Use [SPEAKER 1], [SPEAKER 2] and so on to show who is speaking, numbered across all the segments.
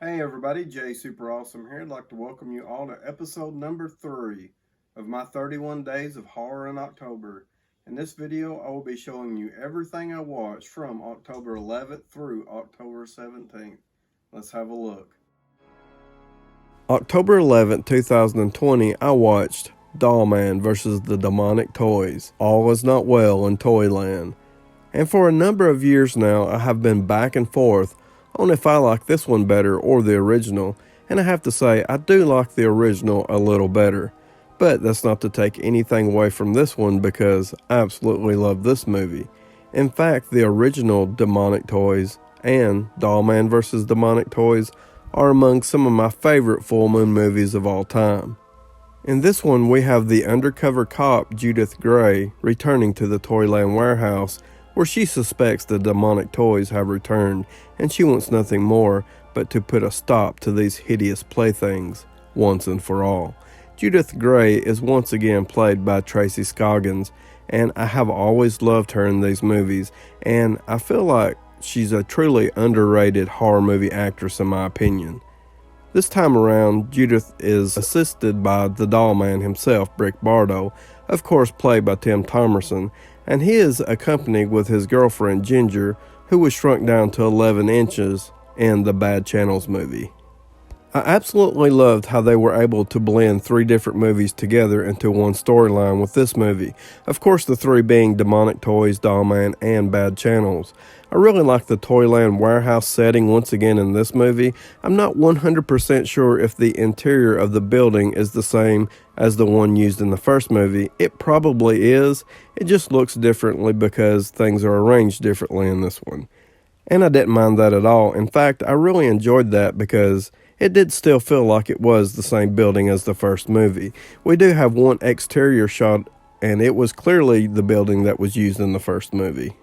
[SPEAKER 1] Hey everybody, Jay Super Awesome here. I'd like to welcome you all to episode number 3 of my 31 Days of Horror in October. In this video, I will be showing you everything I watched from October 11th through October 17th. Let's have a look. October 11th, 2020, I watched Doll Man vs. the Demonic Toys. All is not well in Toyland. And for a number of years now, I have been back and forth on if I like this one better or the original, and I have to say I do like the original a little better. But that's not to take anything away from this one because I absolutely love this movie. In fact, the original Demonic Toys and Doll Man vs. Demonic Toys are among some of my favorite full moon movies of all time. In this one, we have the undercover cop Judith Gray returning to the Toyland warehouse where she suspects the demonic toys have returned, and she wants nothing more but to put a stop to these hideous playthings once and for all. Judith Gray is once again played by Tracy Scoggins, and I have always loved her in these movies, and I feel like she's a truly underrated horror movie actress in my opinion. This time around, Judith is assisted by the doll man himself, Brick Bardo, of course played by Tim Thomerson, and he is accompanied with his girlfriend Ginger, who was shrunk down to 11 inches in the Bad Channels movie. I absolutely loved how they were able to blend 3 different movies together into one storyline with this movie. Of course, the 3 being Demonic Toys, Doll Man, and Bad Channels. I really like the Toyland warehouse setting once again in this movie. I'm not 100% sure if the interior of the building is the same as the one used in the first movie. It probably is. It just looks differently because things are arranged differently in this one. And I didn't mind that at all. In fact, I really enjoyed that because it did still feel like it was the same building as the first movie. We do have one exterior shot, and it was clearly the building that was used in the first movie.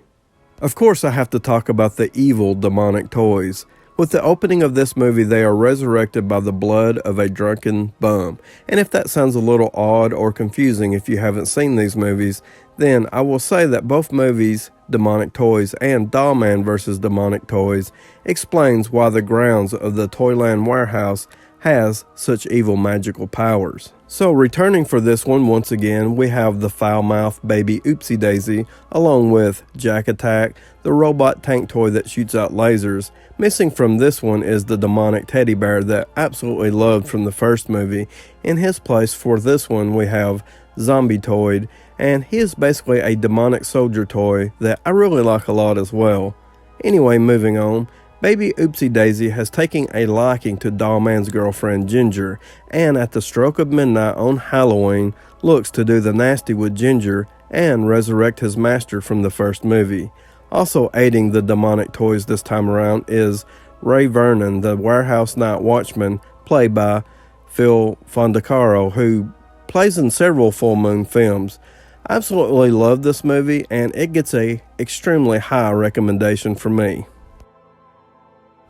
[SPEAKER 1] Of course, I have to talk about the evil demonic toys. With the opening of this movie, they are resurrected by the blood of a drunken bum. And if that sounds a little odd or confusing if you haven't seen these movies, then I will say that both movies, Demonic Toys and Doll Man vs. Demonic Toys, explains why the grounds of the Toyland warehouse has such evil magical powers. So returning for this one once again, we have the foul-mouthed baby Oopsie Daisy, along with Jack Attack, the robot tank toy that shoots out lasers. Missing from this one is the demonic teddy bear that I absolutely loved from the first movie. In his place for this one we have Zombie Toid, and he is basically a demonic soldier toy that I really like a lot as well. Anyway, moving on. Baby Oopsie Daisy has taken a liking to Doll Man's girlfriend Ginger, and at the stroke of midnight on Halloween, looks to do the nasty with Ginger and resurrect his master from the first movie. Also aiding the demonic toys this time around is Ray Vernon, the warehouse night watchman, played by Phil Fondacaro, who plays in several full moon films. I absolutely love this movie, and it gets a extremely high recommendation from me.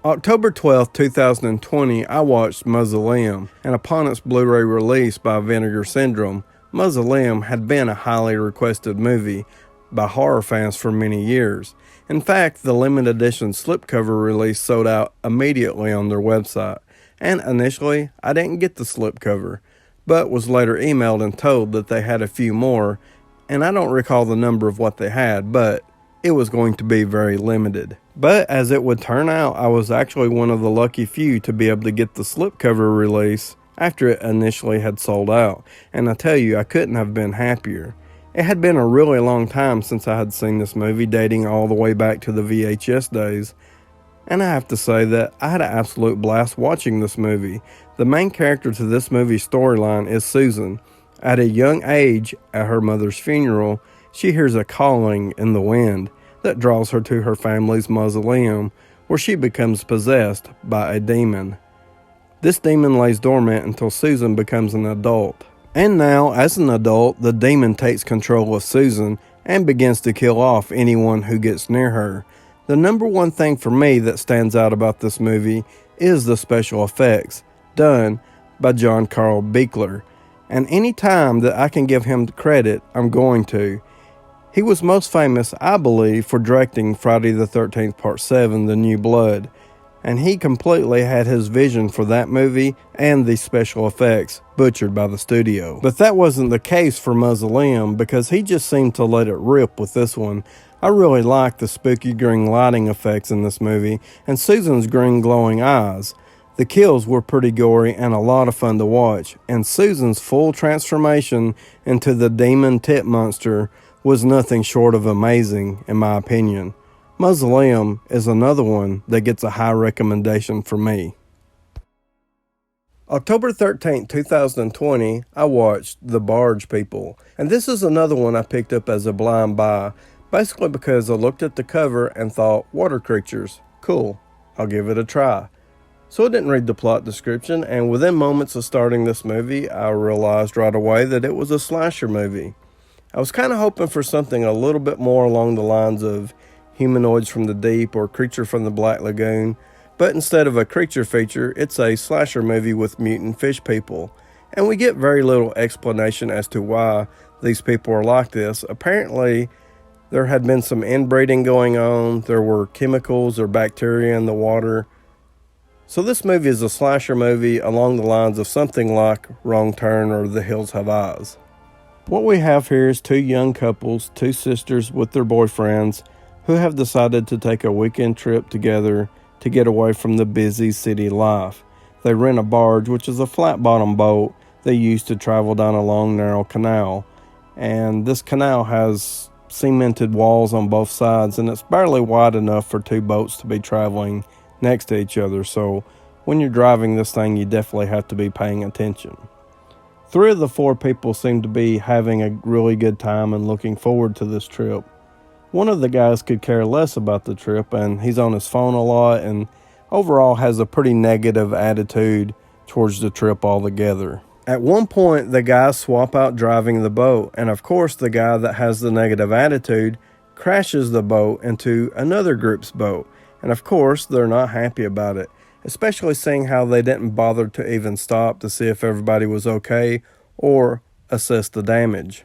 [SPEAKER 1] October 12, 2020, I watched Mausoleum, and upon its Blu-ray release by Vinegar Syndrome, Mausoleum had been a highly requested movie by horror fans for many years. In fact, the limited edition slipcover release sold out immediately on their website, and initially, I didn't get the slipcover, but was later emailed and told that they had a few more, and I don't recall the number of what they had, but it was going to be very limited. But as it would turn out, I was actually one of the lucky few to be able to get the slipcover release after it initially had sold out, and I tell you, I couldn't have been happier. It had been a really long time since I had seen this movie, dating all the way back to the VHS days, and I have to say that I had an absolute blast watching this movie. The main character to this movie's storyline is Susan. At a young age, at her mother's funeral, she hears a calling in the wind that draws her to her family's mausoleum, where she becomes possessed by a demon. This demon lays dormant until Susan becomes an adult. And now, as an adult, the demon takes control of Susan and begins to kill off anyone who gets near her. The number one thing for me that stands out about this movie is the special effects, done by John Carl Buechler. And any time that I can give him credit, I'm going to. He was most famous, I believe, for directing Friday the 13th Part 7, The New Blood. and he completely had his vision for that movie and the special effects butchered by the studio. But that wasn't the case for Mausoleum, because he just seemed to let it rip with this one. I really liked the spooky green lighting effects in this movie, and Susan's green glowing eyes. The kills were pretty gory and a lot of fun to watch, and Susan's full transformation into the demon tit monster was nothing short of amazing, in my opinion. Mausoleum is another one that gets a high recommendation from me. October 13, 2020, I watched The Barge People, and this is another one I picked up as a blind buy, basically because I looked at the cover and thought, water creatures, cool, I'll give it a try. So I didn't read the plot description, and within moments of starting this movie, I realized right away that it was a slasher movie. I was kind of hoping for something a little bit more along the lines of Humanoids from the Deep or Creature from the Black Lagoon, but instead of a creature feature, it's a slasher movie with mutant fish people. And we get very little explanation as to why these people are like this. Apparently, there had been some inbreeding going on, there were chemicals or bacteria in the water. So this movie is a slasher movie along the lines of something like Wrong Turn or The Hills Have Eyes. What we have here is two young couples, two sisters with their boyfriends, who have decided to take a weekend trip together to get away from the busy city life. They rent a barge, which is a flat-bottom boat they use to travel down a long, narrow canal. And this canal has cemented walls on both sides, and it's barely wide enough for two boats to be traveling next to each other, so when you're driving this thing, you definitely have to be paying attention. Three of the four people seem to be having a really good time and looking forward to this trip. One of the guys could care less about the trip, and he's on his phone a lot and overall has a pretty negative attitude towards the trip altogether. At one point, the guys swap out driving the boat, and of course the guy that has the negative attitude crashes the boat into another group's boat. And of course, they're not happy about it, especially seeing how they didn't bother to even stop to see if everybody was okay or assess the damage.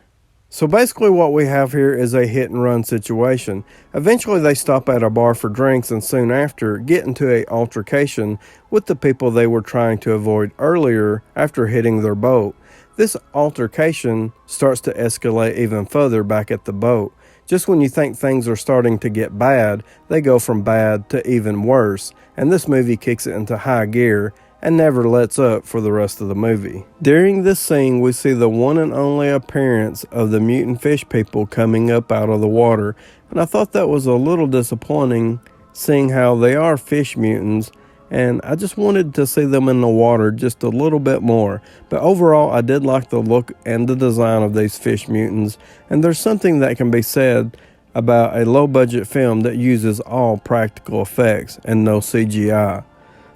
[SPEAKER 1] So basically what we have here is a hit and run situation. Eventually they stop at a bar for drinks and soon after get into an altercation with the people they were trying to avoid earlier after hitting their boat. This altercation starts to escalate even further back at the boat. Just when you think things are starting to get bad, they go from bad to even worse, and this movie kicks it into high gear and never lets up for the rest of the movie. During this scene, we see the one and only appearance of the mutant fish people coming up out of the water, and I thought that was a little disappointing, seeing how they are fish mutants, and I just wanted to see them in the water just a little bit more. But overall, I did like the look and the design of these fish mutants, and there's something that can be said about a low-budget film that uses all practical effects and no CGI.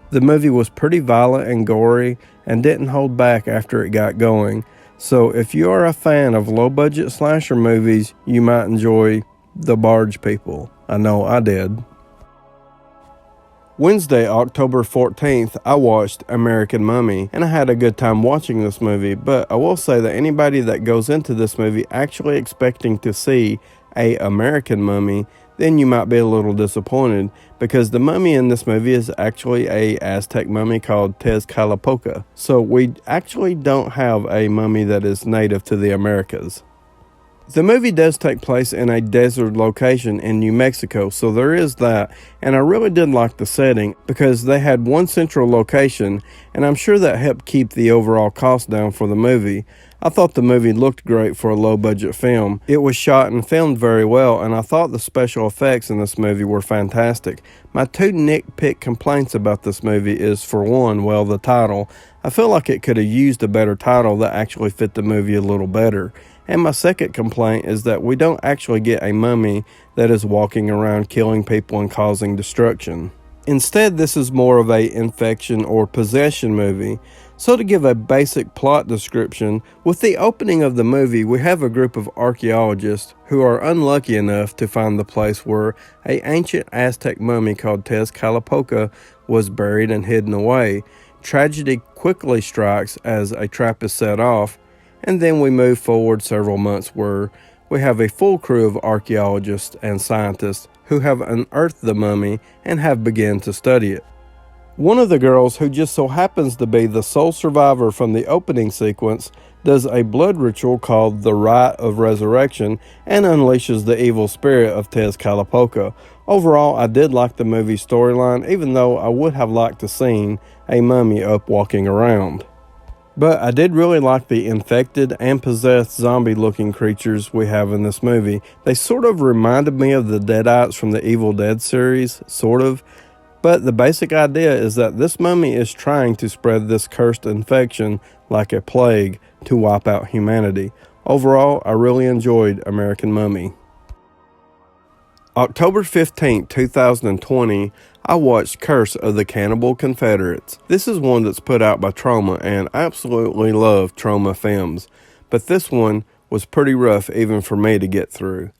[SPEAKER 1] The movie was pretty violent and gory and didn't hold back after it got going. So if you are a fan of low-budget slasher movies, you might enjoy The Barge People. I know I did. Wednesday, October 14th, I watched American Mummy, and I had a good time watching this movie, but I will say that anybody that goes into this movie actually expecting to see a American Mummy, then you might be a little disappointed, because the mummy in this movie is actually a Aztec mummy called Tezcatlipoca. So we actually don't have a mummy that is native to the Americas. The movie does take place in a desert location in New Mexico, so there is that, and I really did like the setting because they had one central location, and I'm sure that helped keep the overall cost down for the movie. I thought the movie looked great for a low-budget film. It was shot and filmed very well, and I thought the special effects in this movie were fantastic. My two nitpick complaints about this movie is, for one, well, the title. I feel like it could have used a better title that actually fit the movie a little better. And my second complaint is that we don't actually get a mummy that is walking around killing people and causing destruction. Instead, this is more of a infection or possession movie. So to give a basic plot description, with the opening of the movie, we have a group of archaeologists who are unlucky enough to find the place where an ancient Aztec mummy called Tezcatlipoca was buried and hidden away. Tragedy quickly strikes as a trap is set off, and then we move forward several months where we have a full crew of archaeologists and scientists who have unearthed the mummy and have begun to study it. One of the girls, who just so happens to be the sole survivor from the opening sequence, does a blood ritual called the Rite of Resurrection and unleashes the evil spirit of Tezcatlipoca. Overall, I did like the movie storyline, even though I would have liked to seen a mummy up walking around. But I did really like the infected and possessed zombie-looking creatures we have in this movie. They sort of reminded me of the Deadites from the Evil Dead series, sort of. But the basic idea is that this mummy is trying to spread this cursed infection like a plague to wipe out humanity. Overall, I really enjoyed American Mummy. October 15, 2020, I watched Curse of the Cannibal Confederates. This is one that's put out by Troma, and I absolutely love Troma films, but this one was pretty rough even for me to get through.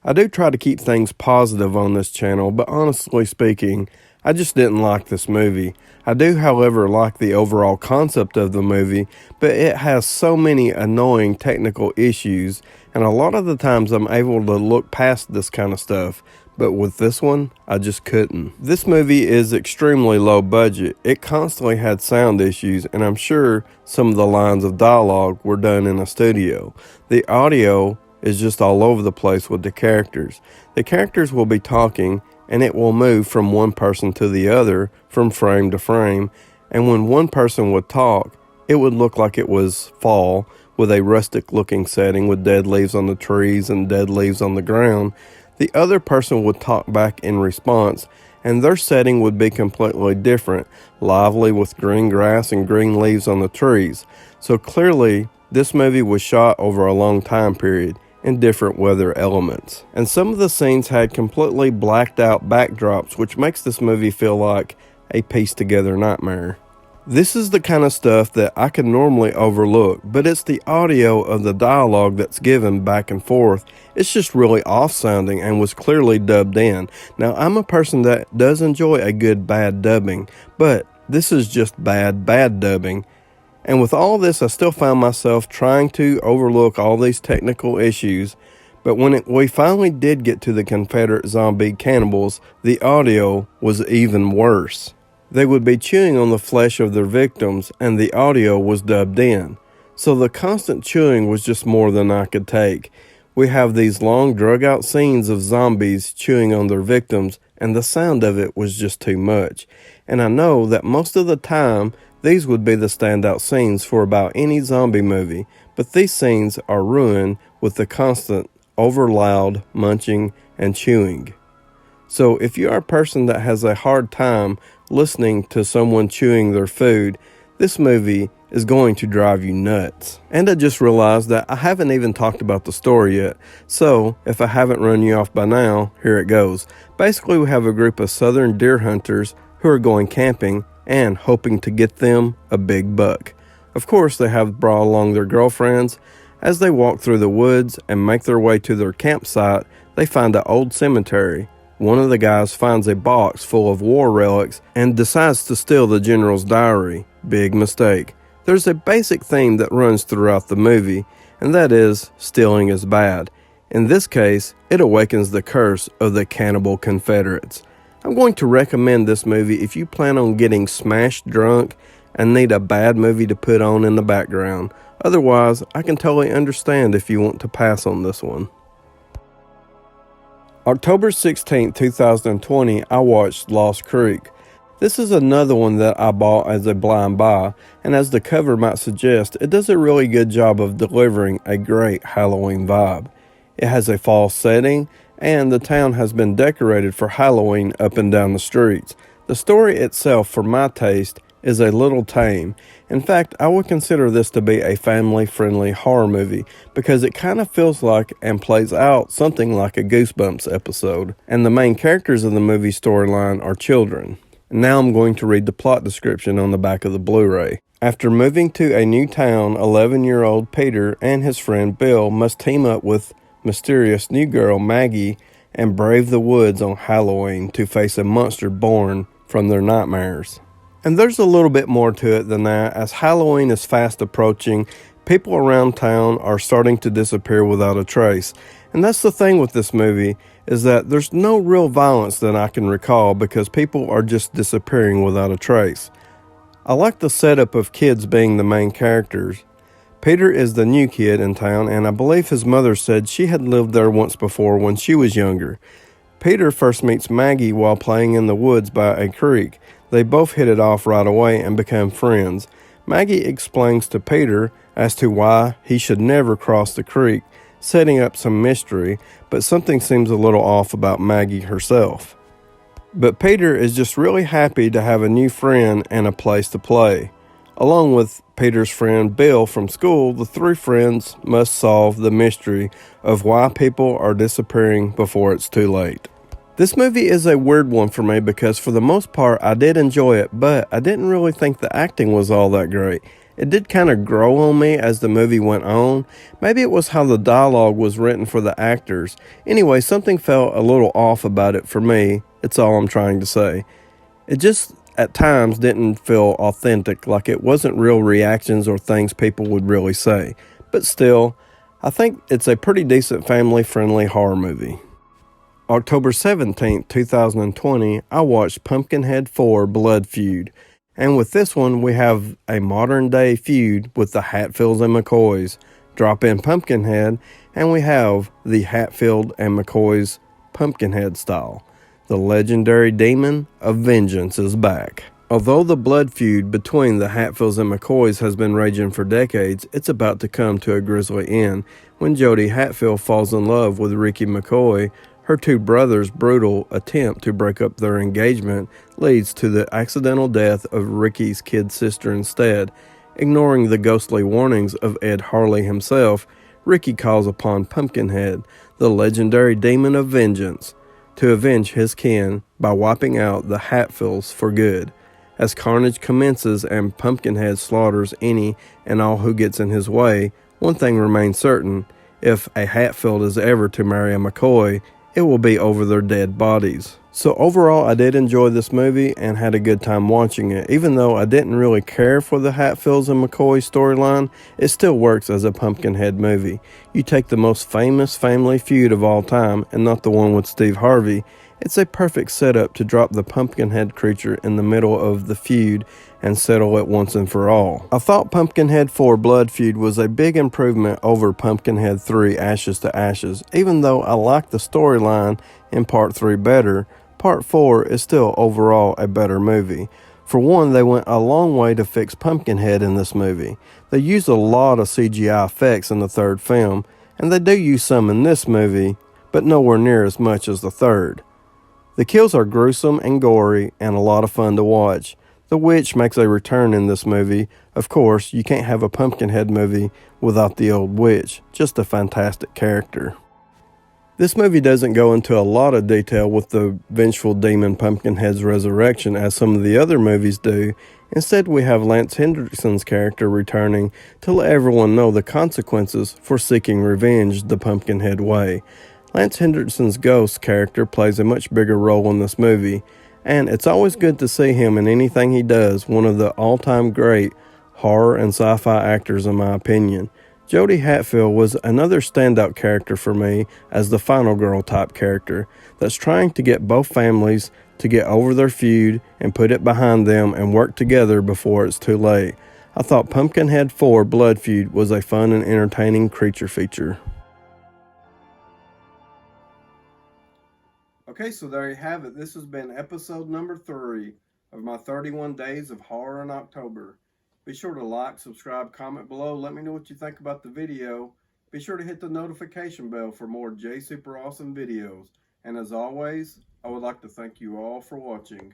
[SPEAKER 1] I do try to keep things positive on this channel, but honestly speaking, I just didn't like this movie. I do, however, like the overall concept of the movie, but it has so many annoying technical issues, and a lot of the times I'm able to look past this kind of stuff, but with this one, I just couldn't. This movie is extremely low budget. It constantly had sound issues, and I'm sure some of the lines of dialogue were done in a studio. The audio is just all over the place with the characters. The characters will be talking, and it will move from one person to the other from frame to frame, and when one person would talk, it would look like it was fall with a rustic looking setting with dead leaves on the trees and dead leaves on the ground. The other person would talk back in response, and their setting would be completely different, lively with green grass and green leaves on the trees. So clearly, this movie was shot over a long time period in different weather elements. And some of the scenes had completely blacked out backdrops, which makes this movie feel like a pieced together nightmare. This is the kind of stuff that I can normally overlook, but it's the audio of the dialogue that's given back and forth. It's just really off sounding and was clearly dubbed in. Now, I'm a person that does enjoy a good bad dubbing, but this is just bad dubbing. And with all this, I still found myself trying to overlook all these technical issues, but when we finally did get to the Confederate zombie cannibals, the audio was even worse. They would be chewing on the flesh of their victims, and the audio was dubbed in. So the constant chewing was just more than I could take. We have these long drug-out scenes of zombies chewing on their victims, and the sound of it was just too much. And I know that most of the time, these would be the standout scenes for about any zombie movie, but these scenes are ruined with the constant over-loud munching and chewing. So if you are a person that has a hard time listening to someone chewing their food, this movie is going to drive you nuts. And I just realized that I haven't even talked about the story yet, so if I haven't run you off by now, here it goes. Basically, we have a group of southern deer hunters who are going camping and hoping to get them a big buck. Of course, they have brought along their girlfriends. As they walk through the woods and make their way to their campsite, they find an old cemetery. One of the guys finds a box full of war relics and decides to steal the general's diary. Big mistake. There's a basic theme that runs throughout the movie, and that is stealing is bad. In this case, it awakens the curse of the Cannibal Confederates. I'm going to recommend this movie if you plan on getting smashed drunk and need a bad movie to put on in the background. Otherwise, I can totally understand if you want to pass on this one. October 16, 2020, I watched Lost Creek. This is another one that I bought as a blind buy, and as the cover might suggest, it does a really good job of delivering a great Halloween vibe. It has a fall setting, and the town has been decorated for Halloween up and down the streets. The story itself, for my taste, is a little tame. In fact, I would consider this to be a family-friendly horror movie because it kind of feels like and plays out something like a Goosebumps episode. And the main characters of the movie storyline are children. Now I'm going to read the plot description on the back of the Blu-ray. After moving to a new town, 11-year-old Peter and his friend Bill must team up with mysterious new girl Maggie and brave the woods on Halloween to face a monster born from their nightmares. And there's a little bit more to it than that. As Halloween is fast approaching, people around town are starting to disappear without a trace. And that's the thing with this movie, is that there's no real violence that I can recall because people are just disappearing without a trace. I like the setup of kids being the main characters. Peter is the new kid in town, and I believe his mother said she had lived there once before when she was younger. Peter first meets Maggie while playing in the woods by a creek. They both hit it off right away and become friends. Maggie explains to Peter as to why he should never cross the creek, setting up some mystery, but something seems a little off about Maggie herself. But Peter is just really happy to have a new friend and a place to play. Along with Peter's friend Bill from school, the three friends must solve the mystery of why people are disappearing before it's too late. This movie is a weird one for me because for the most part I did enjoy it, but I didn't really think the acting was all that great. It did kind of grow on me as the movie went on. Maybe it was how the dialogue was written for the actors. Anyway, something felt a little off about it for me. It's all I'm trying to say. It just at times didn't feel authentic, like it wasn't real reactions or things people would really say. But still, I think it's a pretty decent family-friendly horror movie. October 17th, 2020, I watched Pumpkinhead 4 Blood Feud. And with this one, we have a modern-day feud with the Hatfields and McCoys. Drop in Pumpkinhead, and we have the Hatfield and McCoys Pumpkinhead style. The legendary demon of vengeance is back. Although the blood feud between the Hatfields and McCoys has been raging for decades, it's about to come to a grisly end when Jody Hatfield falls in love with Ricky McCoy. Her two brothers' brutal attempt to break up their engagement leads to the accidental death of Ricky's kid sister instead. Ignoring the ghostly warnings of Ed Harley himself, Ricky calls upon Pumpkinhead, the legendary demon of vengeance, to avenge his kin by wiping out the Hatfields for good. As carnage commences and Pumpkinhead slaughters any and all who gets in his way, one thing remains certain: if a Hatfield is ever to marry a McCoy, it will be over their dead bodies. So overall, I did enjoy this movie and had a good time watching it. Even though I didn't really care for the Hatfields and McCoy storyline, it still works as a Pumpkinhead movie. You take the most famous family feud of all time, and not the one with Steve Harvey. It's a perfect setup to drop the Pumpkinhead creature in the middle of the feud and settle it once and for all. I thought Pumpkinhead 4 Blood Feud was a big improvement over Pumpkinhead 3 Ashes to Ashes. Even though I liked the storyline in Part 3 better, Part 4 is still overall a better movie. For one, they went a long way to fix Pumpkinhead in this movie. They used a lot of CGI effects in the third film, and they do use some in this movie, but nowhere near as much as the third. The kills are gruesome and gory and a lot of fun to watch. The witch makes a return in this movie. Of course, you can't have a Pumpkinhead movie without the old witch. Just a fantastic character. This movie doesn't go into a lot of detail with the vengeful demon Pumpkinhead's resurrection as some of the other movies do. Instead, we have Lance Henriksen's character returning to let everyone know the consequences for seeking revenge the Pumpkinhead way. Lance Henriksen's ghost character plays a much bigger role in this movie, and it's always good to see him in anything he does, one of the all-time great horror and sci-fi actors in my opinion. Jody Hatfield was another standout character for me as the final girl type character that's trying to get both families to get over their feud and put it behind them and work together before it's too late. I thought Pumpkinhead 4 Blood Feud was a fun and entertaining creature feature. Okay, so there you have it. This has been episode number 3 of my 31 Days of Horror in October. Be sure to like, subscribe, comment below. Let me know what you think about the video. Be sure to hit the notification bell for more J Super Awesome videos. And as always, I would like to thank you all for watching.